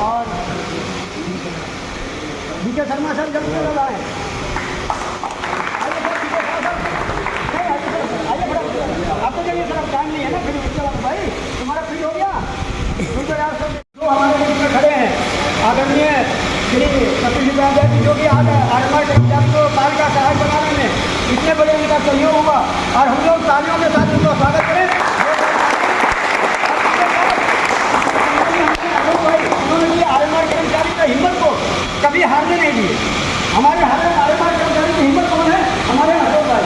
और BK Sharma sir जब तक आए आपको चाहिए सर, अब टाइम नहीं है ना, फिर उसके बाद भाई तुम्हारा फ्री हो गया तो यार सब जो हमारे बीच में खड़े हैं आदरणीय श्री कपिल जी जो कि आज आरएमआर कर्मचारी को कार्य का सहायक बनाने में इतने बड़े उनका सहयोग हुआ और हम लोग तालियों के साथ उनका स्वागत करें। उन्होंने आरएमआर कर्मचारी की हिम्मत को कभी हारने नहीं दी। हमारे आरएमआर कर्मचारी की हिम्मत कौन है? हमारे अशोक भाई।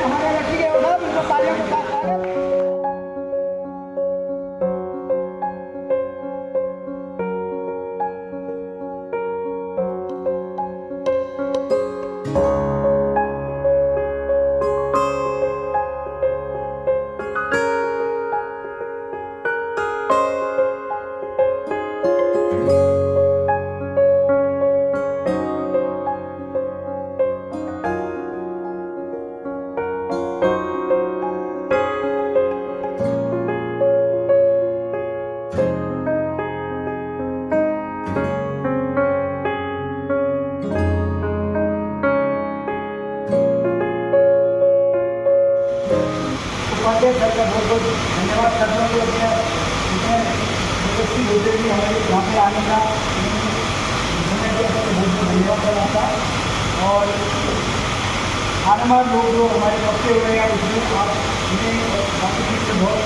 हमारे लड़की के उनको तालियों के साथ सर का बहुत बहुत धन्यवाद करता हूँ। जबरदस्ती बोलते हुए हमारे यहाँ पे आने का बहुत बहुत धन्यवाद करना था। और आरएमआर लोग जो हमारे पक्के हुए हैं उसमें आपने आपकी चीज़ से बहुत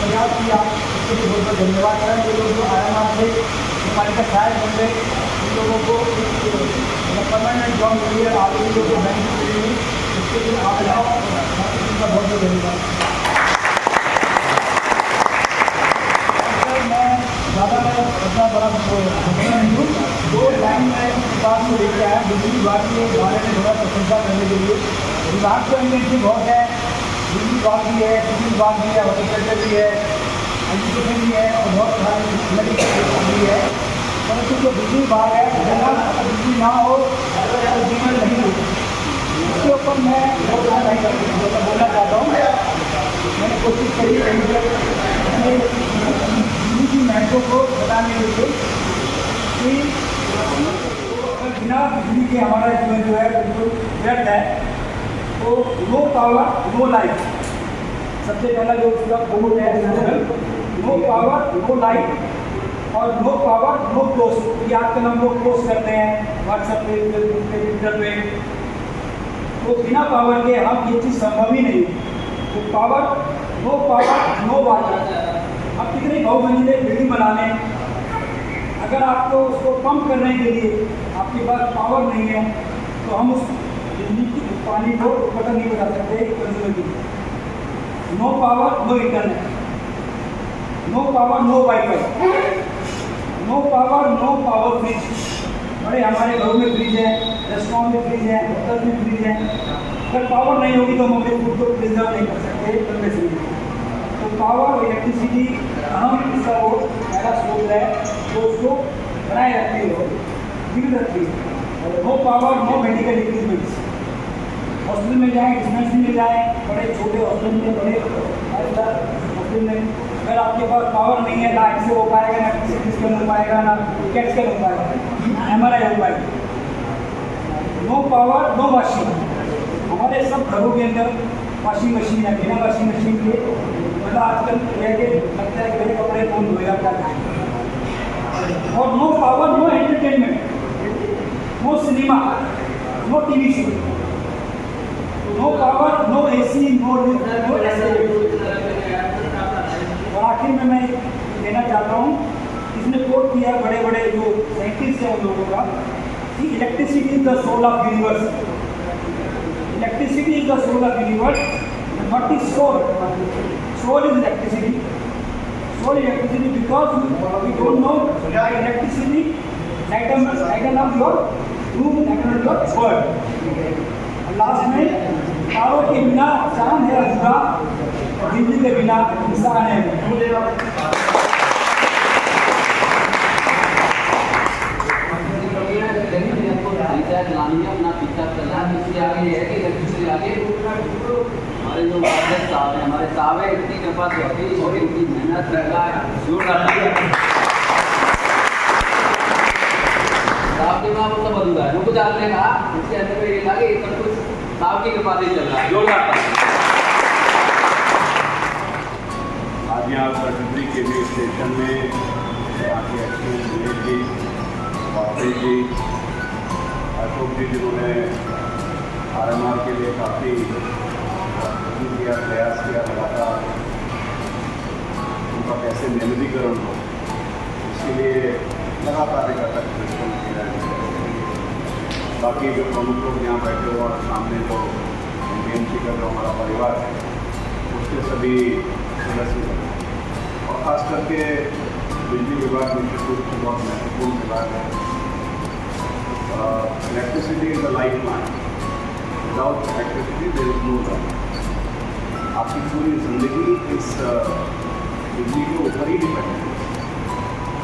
प्रयास किया, उसके लिए बहुत बहुत धन्यवाद करें। जो लोग जो आरएमआर से हमारे का सहायक बन गए उन लोगों को परमानेंट जॉब मिली है, आगे लोगों को बैंक मिली है, उसके लिए आप जाओ उनका बहुत बहुत धन्यवाद। मैं ज़्यादा अपना बड़ा नहीं हूँ, दो लाइन में बात को लेकर आया बिजली विभाग के बारे में थोड़ा प्रशंसा करने के लिए। विभाग को इंटेंसिव बहुत है, बिजली विभाग भी है, कृषि विभाग भी है, हॉर्टिकल्चर भी है, एजुकेशन भी है और बहुत सारी मेडिकल भी है। परंतु जो बिजली विभाग है जहाँ बिजली ना हो तो जीवन नहीं हो, इसके ऊपर मैं बोलना चाहता हूँ। मैंने कोशिश करी अपने बिजली की महत्व को बताने के लिए कि बिना बिजली के हमारा जीवन जो है बिल्कुल व्यर्थ है। तो नो पावर नो लाइफ, सबसे पहला जो उसका कोड है नो पावर नो लाइफ और नो पावर नो पोस्ट। ये आजकल हम लोग पोस्ट करते हैं व्हाट्सएप पे, फेसबुक पे, ट्विटर पे, तो बिना पावर के हम ये चीज़ संभव ही नहीं। तो नो पावर नो वाटर। अब कितने बहुमंजिले बिल्डिंग बनाने, अगर आपको उसको पंप करने के लिए आपके पास पावर नहीं है तो हम उस बिजली की पानी को ऊपर नहीं बना सकते कंज्यूमर की। No power no internet, no power no wifi, no power no power fridge. बड़े हमारे घरों में फ्रिज है, रेस्टोरेंट में फ्रिज है, होटल में फ्रिज है। अगर पावर नहीं होगी तो हम अपने फूड को प्रिजर्व नहीं कर सकते लंबे समय में। तो पावर इलेक्ट्रिसिटी अहम इसका वो पहला स्रोत है तो उसको बनाए रखती है, जीवित रखती है। No power no medical equipments. Hospital में जाएँ, डिस्पेंसरी में जाएँ, बड़े छोटे हॉस्पिटल में, बड़े हॉस्पिटल में, अगर आपके पास पावर नहीं है लाइट से हो पाएगा ना, किसी स्कैन हो पाएगा ना, कैट स्कैन हो पाएगा, MRI हो पाएगा। No power no washing. हमारे सब घरों के अंदर वॉशिंग मशीन है, बिना वॉशिंग मशीन के मतलब आजकल के लगता है कि कपड़े कौन धोएगा क्या करेगा। और no power no entertainment, no cinema, no TV show, no power no AC, no और आखिर में मैं कहना चाहता हूँ, इसने कोट किया बड़े बड़े जो साइंटिस्ट हैं उन लोगों का कि electricity is the soul of universe. Electricity is the soul of universe. What is soul? Soul is electricity. Soul electricity because we don't know electricity lighten up your room, lighten up your world. Last में तारों के बिना चांद है अधूरा, बिजली के बिना इंसान है। ऐसा चलानी है, अपना पीछा चलना है। इसके आगे ये है कि इलेक्ट्रिसिटी आगे हमारे जो वायरलेस साहब हैं, हमारे साहब है, इतनी कृपा से होती है और इनकी मेहनत का जोर करती है। साहब के नाम मतलब अधूरा है, कुछ आपने कहा इसके अंदर में ये था कि सब कुछ साहब की कृपा से चल रहा है, जोर करता है। आज यहाँ सर्टिफिकेट के लिए स्टेशन में यहाँ के एक्सपीरियंस जी, वापसी जी, अशोक जी, जिन्होंने RMR के लिए काफ़ी किया, प्रयास किया, लगातार उनका कैसे नियमितीकरण हो, इसके लिए लगातार एक अटक परिश्रम किया है। बाकी जो प्रमुख लोग यहाँ बैठे हो और सामने जो NDMC का जो हमारा परिवार है, उसके सभी सदस्य और ख़ास करके बिजली विभाग निश्चित रूप से बहुत महत्वपूर्ण विभाग है। Electricity is a life line, without electricity there is no life. आपकी पूरी ज़िंदगी इस बिजली के ऊपर ही डिपेंड है।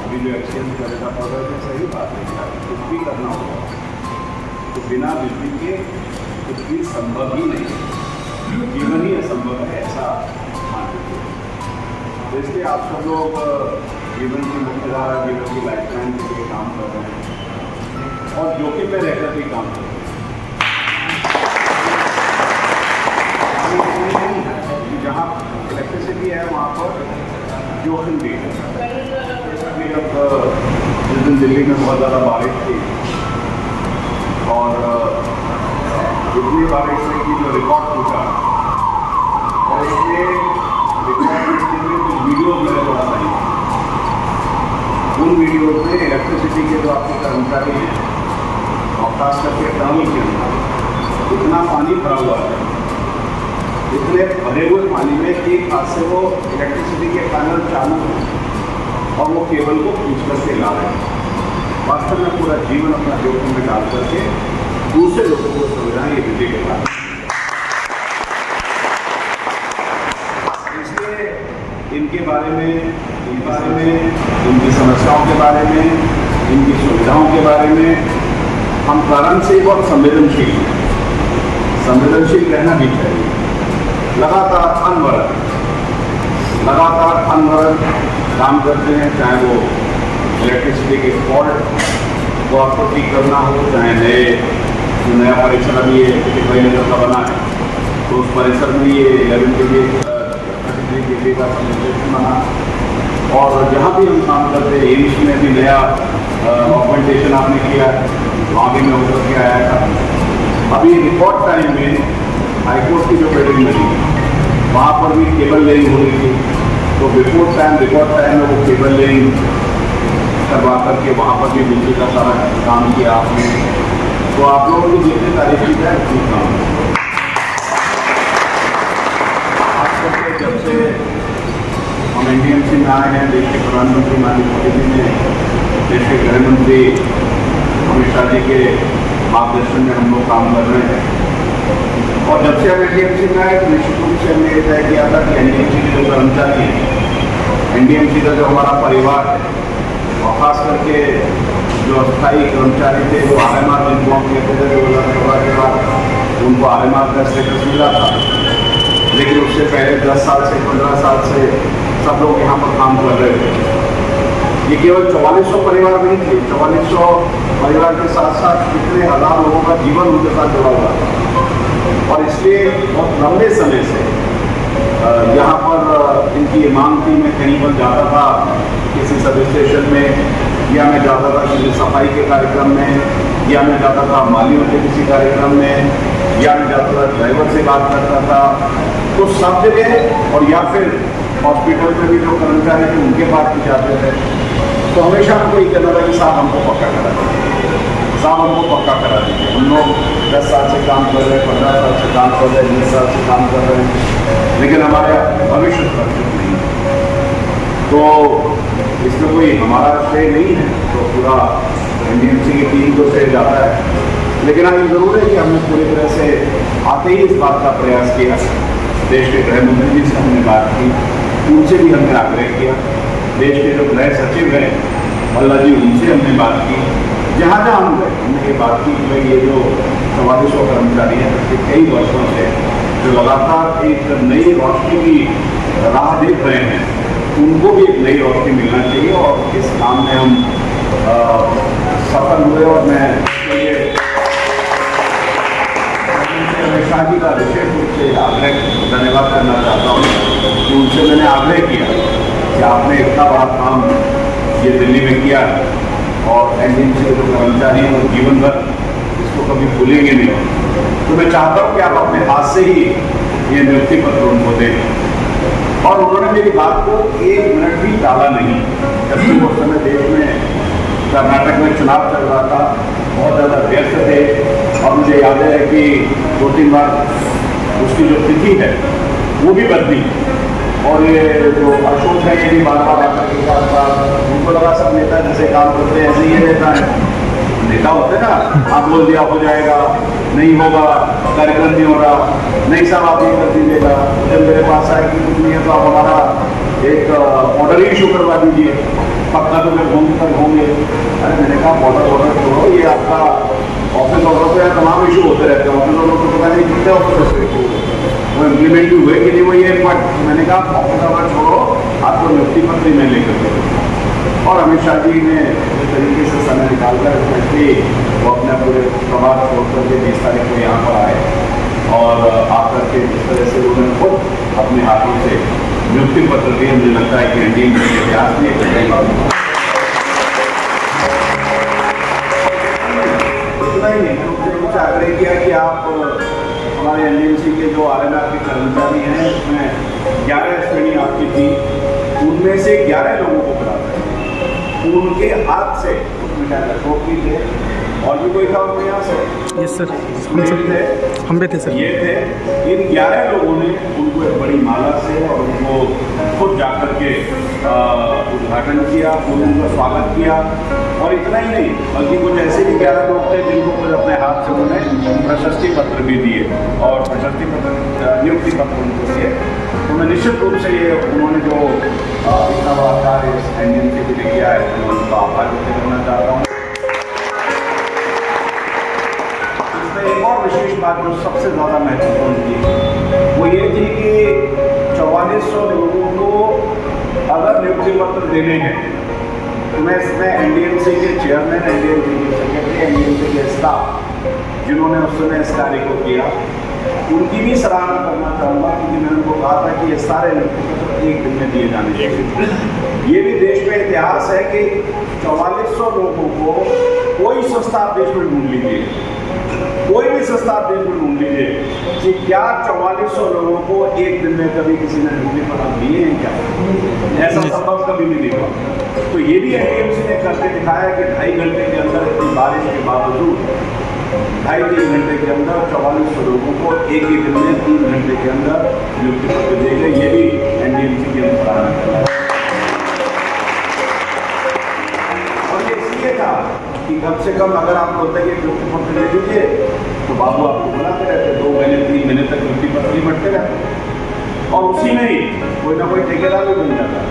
अभी जो एक्सीडेंट का डेटा पड़ रहा है, सही बात है कि आपको कुछ भी करना होगा तो बिना बिजली के कुछ भी संभव ही नहीं है, जीवन ही असंभव है, ऐसा मान लीजिए। तो इसलिए आप सब लोग जीवन की मुख्यधारा, जीवन की लाइफलाइन के लिए काम कर रहे हैं और जोखिम में रहकर भी काम कर रहे हैं। जहाँ इलेक्ट्रिसिटी है वहाँ पर जोखिम भी है। अब जिस दिन दिल्ली में बहुत ज़्यादा बारिश थी और इतनी बारिश हुई कि जो रिकॉर्ड टूटा और इसमें रिकॉर्ड कुछ वीडियोज मेरे को आई। उन वीडियोज में इलेक्ट्रिसिटी के जो आपके कर्मचारी हैं और खास करके टनल के अंदर इतना पानी भरा हुआ है, इतने भरे हुए पानी में एक हाथ से वो इलेक्ट्रिसिटी के पैनल चालू हैं और वो केबल को खींच करके ला रहे हैं। वास्तव में पूरा जीवन अपना जोखिम में डाल करके दूसरे लोगों को सुविधाएं ये बिजली के बाद, इसलिए इनके बारे में इनकी समस्याओं के बारे में, इनकी सुविधाओं के बारे में हम प्रारंभ से ही बहुत संवेदनशील रहना भी चाहिए। लगातार अनवरत काम करते हैं, चाहे वो इलेक्ट्रिसिटी के फॉल्ट को आपको ठीक करना हो, चाहे नया परिसर अभी ये 55 लीटर का बना है तो उस परिसर में ये 11 के लिए 33 के का सब्सटेशन बना, और जहाँ भी हम काम करते हैं, एम्स में भी नया ऑगमेंटेशन आपने किया, वहाँ भी मैं उतर के आया था। अभी रिकॉर्ड टाइम में हाईकोर्ट की जो बिल्डिंग बनी वहाँ पर भी केबल लेइंग हो रही थी, तो रिकॉर्ड टाइम में वो केबल लेइंग करवा करके वहाँ पर भी बिजली का सारा काम किया आपने। तो आप लोगों की जितनी तारीफ की जाए उतनी काम खास करके जब से हम NDMC में आए हैं, देश के प्रधानमंत्री नरेंद्र मोदी जी ने, देश के गृह मंत्री अमित शाह जी के मार्गदर्शन में हम लोग काम कर रहे हैं। और जब से हम NDMC में आए तो निश्चित रूप से हमने ये तय किया था कि NDMC के जो कर्मचारी हैं, NDMC का जो हमारा परिवार है, और ख़ास करके जो अस्थायी कर्मचारी थे, जो RMR जिनको हम कहते थे 2016 के बाद उनको RMR का स्टेटस मिला था, लेकिन उससे पहले 10 साल से 15 साल से सब लोग यहाँ पर काम कर रहे थे। ये केवल 4400 परिवार नहीं थे, 4400 परिवार के साथ साथ कितने हज़ार लोगों का जीवन उनके साथ जुड़ा हुआ था। और इसलिए बहुत लंबे समय से यहाँ पर इनकी मांग थी। मैं कहीं पर जाता था किसी सब स्टेशन में, या मैं जाता था किसी सफाई के कार्यक्रम में, या मैं जाता था मालियों के किसी कार्यक्रम में, या मैं जाता था ड्राइवर से बात करता था, तो सब जगह, और या फिर हॉस्पिटल में भी जो कर्मचारी थे उनके पास भी जाते थे, तो हमेशा हमको ये कहना था कि साहब हमको पक्का करा दीजिए, साहब हमको पक्का करा दीजिए। हम लोग 10 साल से काम कर रहे हैं, 15 साल से काम कर रहे हैं, 20 साल से काम कर रहे हैं, लेकिन हमारे भविष्य सुरक्षित नहीं है। तो इसमें कोई हमारा श्रेय नहीं है, तो पूरा NDMC की टीम को श्रेय जाता है। लेकिन हाँ, ये ज़रूर है कि हमने पूरी तरह से आते ही इस बात का प्रयास किया। देश के गृह मंत्री जी से हमने बात की, उनसे भी हमने आग्रह किया। देश के जो गृह सचिव हैं भल्ला जी, उनसे हमने बात की जहाँ जहाँ हम गए हमने ये बात की कि भाई ये जो 4400 कर्मचारी हैं पिछले कई वर्षों से जो लगातार एक नई रोशनी की राह देख रहे हैं, उनको भी एक नई रोशनी मिलना चाहिए और इस काम में हम सफल हुए। और मैं अमित शाह जी का विशेष रूप से आग्रह धन्यवाद करना चाहता हूँ कि उनसे मैंने आग्रह किया कि आपने इतना बड़ा काम ये दिल्ली में किया और एनडीएमसी के जो कर्मचारी हैं वो जीवन भर इसको कभी भूलेंगे नहीं। तो मैं चाहता हूँ कि आप अपने हाथ से ही ये नियुक्ति पत्र उनको दें। और उन्होंने मेरी बात को 1 मिनट भी टाला नहीं, जबकि उस समय देश में कर्नाटक में चुनाव चल रहा था, बहुत ज़्यादा व्यस्त थे और मुझे याद है कि 2-3 बार उसकी जो तिथि है वो भी बदली। और ये जो अशोक है ये भी बार बार आकर के साथ उनको लगा सब नेता जैसे काम करते हैं ऐसे ही नेता है, नेता होते ना, आप बोल दिया हो जाएगा, नहीं होगा, कार्यक्रम नहीं हो रहा, नहीं साहब आप ये कर दीजिएगा, जब मेरे पास आए कि कुछ नहीं है तो आप हमारा एक ऑर्डर ही इशू करवा दीजिए, पक्का तो फिर होंगे। अरे मैंने कहा ऑर्डर छोड़ो, ये आपका ऑफिस ऑर्डर से तमाम इशू होते रहते हैं, ऑफिस ऑर्डर तो पता नहीं कितने ऑफिस से वो इम्प्लीमेंट भी हुए कि नहीं हुए, बट मैंने कहा ऑफिस ऑर्डर छोड़ो, आपको नियुक्ति पत्र मैं लेकर के। और अमित शाह जी ने इस तरीके से समय निकालकर स्पेशली वो अपना पूरे प्रभाव छोड़ करके 20 तारीख को यहाँ पर आए और आकर के जिस तरह से उन्होंने खुद अपने हाथों से नियुक्ति पत्र दिए, मुझे लगता है कि एनडीएमसी के इतिहास में एक नई बात इतना ही नहीं। उनसे आग्रह किया कि आप हमारे एनडीएमसी के जो आरएनआर के कर्मचारी हैं उसमें 11 श्रेणी आपकी थी, उनमें से 11 लोगों को बुलाते हैं, उनके हाथ से उसमें क्या टोपी थे और भी कोई था उनके यहाँ से। यस सर, हम भी थे सर। ये थे इन 11 लोगों ने उनको एक बड़ी माला से और उनको खुद जाकर के उद्घाटन किया, उनका स्वागत किया। और इतना ही नहीं बल्कि कुछ ऐसे भी 11 लोग थे जिनको कुछ अपने हाथ से उन्होंने प्रशस्ति पत्र भी दिए और प्रशस्ति पत्र नियुक्ति पत्र उनको दिए। तो मैं निश्चित रूप से ये उन्होंने जो इतना बड़ा कार्य एनडीएमसी के लिए किया है मैं उनका आभार व्यक्त करना चाहता हूँ। इसमें एक और विशेष बात जो सबसे ज़्यादा महत्वपूर्ण थी वो ये थी कि 4400 लोगों को अगर नियुक्ति पत्र देने हैं तो मैं इसमें एनडीएमसी के चेयरमैन, एनडीएमसी के सेक्रेटरी, एनडीएमसी के स्टाफ जिन्होंने उस समय इस कार्य को किया उनकी भी सराहना करना चाहूँगा, क्योंकि मैंने उनको कहा था कि ये सारे नियुक्ति पत्र एक दिन में दिए जाने चाहिए। ये भी देश में इतिहास है कि 4400 लोगों को कोई संस्था देश में ढूंढ लीजिए, कोई भी संस्था देश में ढूंढ लीजिए कि क्या 4400 लोगों को एक दिन में कभी किसी ने नियुक्ति पत्र दिए हैं क्या? ऐसा संभव कभी भी नहीं हुआ। तो ये भी एनडीएमसी ने करके दिखाया कि 2.5 घंटे के अंदर इतनी बारिश के बावजूद 2.5-3 घंटे के अंदर 4400 लोगों को एक ही दिन में 3 घंटे के अंदर नियुक्ति पत्र दिए गए। ये भी एनडीएमसी की सराहना करना है। और ये इसलिए था कि कम से कम अगर आप बोलते हैं कि नियुक्ति पत्र दे दीजिए तो बाबू आपको बुलाते रहते, 2 महीने 3 महीने तक नियुक्ति पत्र ही बढ़ते रहते और उसी में ही कोई ना कोई ठेकेदार भी बन जाता है,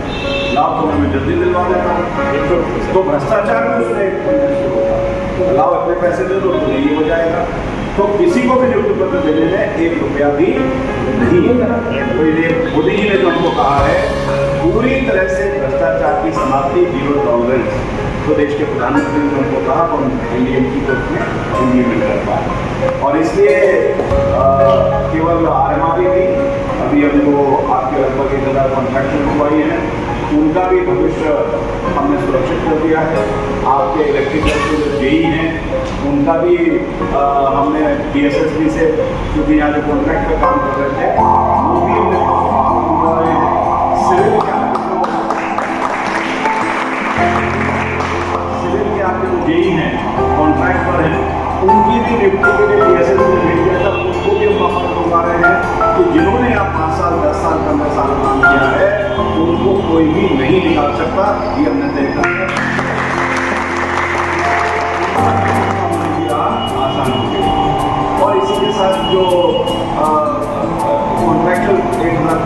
लाभ तो हमें जल्दी दिलवा देता। तो भ्रष्टाचार में उसमें लाभ अपने पैसे दे दो तो यही हो जाएगा। तो किसी को भी नियुक्ति पत्र देने में 1 रुपया भी नहीं। तो ये मोदी जी ने जो हमको कहा है पूरी तरह से भ्रष्टाचार की समाप्ति, 0 टॉलरेंस, तो देश के प्रधानमंत्री ने हमको कहा तो एनडीएमसी को उसमें इम्प्लीमेंट कर पाए। और इसलिए केवल आरएमआर ही नहीं, अभी हमको आपके लगभग 1000 कॉन्ट्रैक्टर एम्प्लॉई हैं, उनका भी भविष्य हमने सुरक्षित कर दिया है। आपके इलेक्ट्रिकल के जो जेई हैं उनका भी हमने डीएसएसबी से, क्योंकि यहाँ जो कॉन्ट्रैक्ट पे काम कर रहे थे वो भी हमने सिविल के आपके जो जेई हैं कॉन्ट्रैक्ट पर हैं उनकी भी नियुक्ति के लिए डीएसएसबी ने भेज दिया था। उनको भी हम वापस बुला रहे हैं कि जिन्होंने आप 5 साल 10 साल 15 साल काम किया है उनको कोई भी नहीं निकाल सकता, ये हमने तय कर दिया। आसान हो गई। और इसी के साथ जो कॉन्ट्रैक्चुअल 1000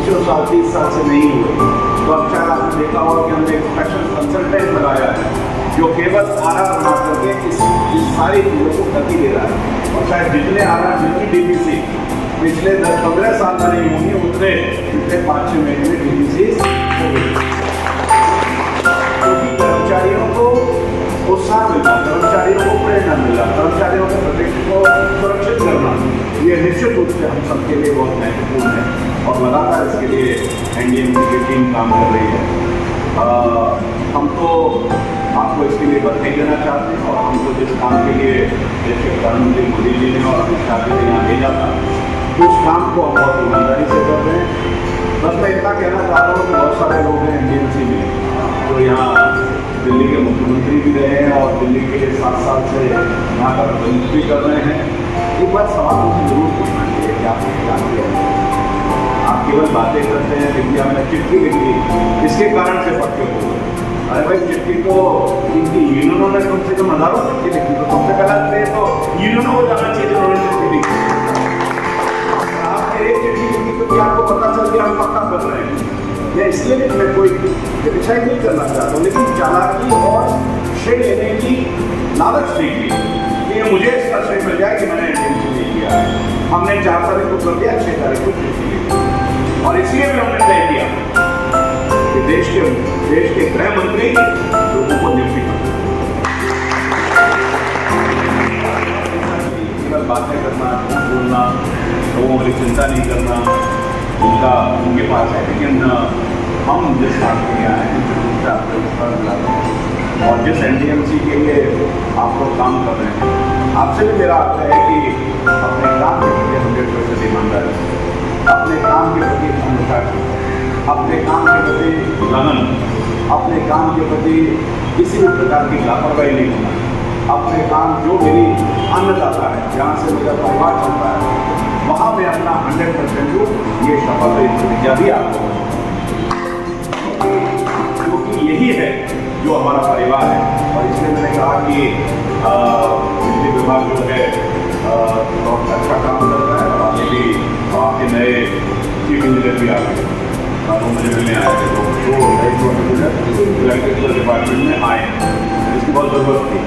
25 साल 30 साल से नहीं हुए। तो अब शायद आपने देखा होगा कि हमने एक स्पेशल कंसल्टेंट लगाया है जो केवल आरा बना करके इस सारी चीज़ों को गति दे रहा है। और शायद जितने आरा जितनी डीपीसी पिछले 10-15 साल में नहीं होंगी उतने पिछले 5-6 महीने में डीपीसी हो गई। क्योंकि कर्मचारियों को उत्साह मिला, कर्मचारियों को प्रेरणा मिला, कर्मचारियों के प्रदेश को सुरक्षित करना, ये निश्चित रूप से हम सबके लिए बहुत महत्वपूर्ण है और लगातार इसके लिए एनडीएमसी की टीम काम कर रही है। हम तो आपको इसके लिए बधाई देना चाहते हैं और हमको जिस काम के लिए देश के प्रधानमंत्री मोदी जी ने और अमित शाह जी ने यहाँ भेजा था उस काम को हम बहुत ईमानदारी से कर रहे हैं। बस मैं इतना कहना चाहता हूँ कि बहुत सारे लोग हैं एनडीएमसी में जो यहाँ दिल्ली के मुख्यमंत्री भी रहे हैं और दिल्ली के 7 साल से यहाँ पर प्रतिनिधित्व भी कर रहे हैं। एक बार सवाल मुझे जरूर पूछना चाहिए कि आपने क्या किया। आप केवल बातें करते हैं, इंडिया में चिट्ठी लिखी, इसके कारण से पक्के हो गए। अरे भाई चिट्ठी तो इनकी यूनियनों ने कम से कम हजारों चिट्ठी लिखी, तो सबसे पहले तो यूनियनों को जाना चाहिए जिन्होंने चिट्ठी लिखी। आपने एक चिट्ठी लिखी तो क्या आपको पता चल गया हम पक्का कर रहे हैं? या इसलिए मैं कोई क्रिटिसाइज नहीं करना चाहता हूँ, लेकिन चालाकी और श्रेय लेने की लालच नहीं की कि मुझे इसका श्रेय मिल जाए कि मैंने एनडीएमसी नहीं किया है। हमने 4 तारीख को कर दिया, 6 तारीख को चिट्ठी लिखी और इसलिए भी हमने तय किया कि देश के गृह मंत्री लोगों को नियुक्ति करना, केवल बातें करना, बोलना, लोगों की चिंता नहीं करना उनके पास है। लेकिन हम जिस काम के लिए आए हैं उससे आपको विश्वास दिलाते हैं और जिस एनडीएमसी के लिए आप लोग काम कर रहे हैं, आपसे भी मेरा आग्रह है कि अपने काम के प्रति 100% ईमानदारी, अपने काम के प्रति अनुशासन, अपने काम के प्रति लगन, अपने काम के प्रति किसी भी प्रकार की लापरवाही नहीं होना। अपने काम जो मेरी अन्नदाता है, जहाँ से मेरा परिवार चलता है, वहाँ मैं अपना 100% दूँ, ये शपथ प्रतिज्ञा भी आपको, क्योंकि यही है जो हमारा परिवार है। और इसलिए मैंने कहा कि बिजली विभाग जो है बहुत अच्छा काम कर रहा है और आगे भी आपके नए चीफ इंजीनियर भी आ गए, वो मुझे मिलने आए थे, तो जो इलेक्ट्रिकल डिपार्टमेंट में आए इसकी बहुत ज़रूरत थी।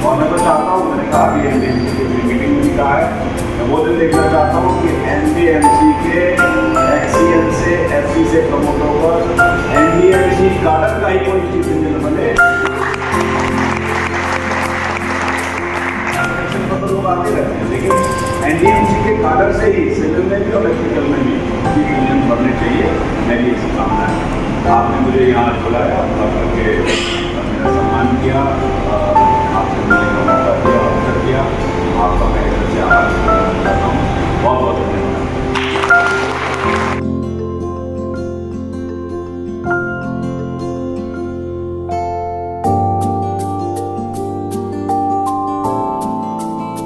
और मैं तो चाहता हूँ, मैंने कहा कि एनडीएमसी की मीटिंग में भी कहा है, मैं वो दिन देखना चाहता हूँ कि एनडीएमसी के एक्सीएन से एफसी से प्रमोट होकर एनडीएमसी गार्डन का ही कोई चीफ इंजीनियर बने। लोग आते रहते हैं, लेकिन एनडीएमसी के काडर से ही सिविल में भी और इलेक्ट्रिकल में भी चीफ इंजीनियर बनने चाहिए। मेरी ये कामना है। आपने मुझे यहाँ बुलाया, करके मेरा सम्मान किया, आपसे मिलने का मौका दिया, अवसर दिया, आपका